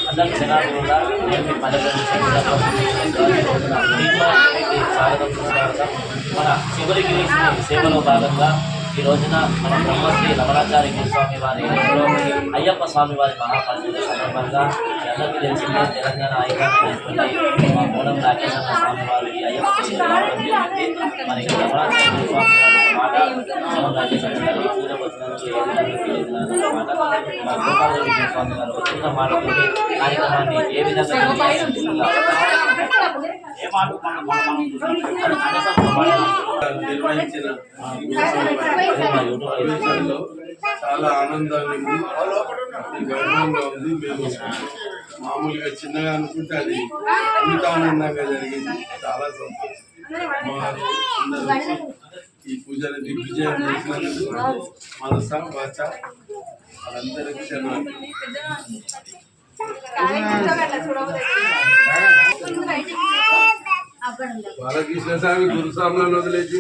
అందరి జనాలు కూడా నేను పదకొండు స్వాగతం సుస్వాగతం. మన చివరికి సేవలో భాగంగా ఈ రోజున మన బ్రహ్మశ్రీ రమణాచార్య స్వామి వారి అయ్యప్ప స్వామి వారి మహాపరిషత్ సందర్భంగా అందరికీ తెలిసిందే తెలంగాణ ఐకానిటువంటి మా మూలం రాకేశ్వర స్వామి వారి అయ్యప్ప మరి రమణాచార్య స్వామి వారి మాట మూలం రాకేశ్వర గారు పూజ వచ్చినందుకు మా గోపాలరెడ్డి స్వామి గారు వచ్చిన మాటతోటి కార్యక్రమాన్ని ఏ విధంగా నిర్వహించిన చాలా ఆనందంగా ఉంది, గౌరవంగా ఉంది. మేము మామూలుగా చిన్నగా అనుకుంటే అది ఇంత ఆనందంగా జరిగింది. చాలా సంతోషం. ఈ పూజను దిగ్విజయం చేసినందుకు మనస వాచ వాళ్ళందరికీ బాలకృష్ణ స్వామి గురుస్వాములను వదిలేసి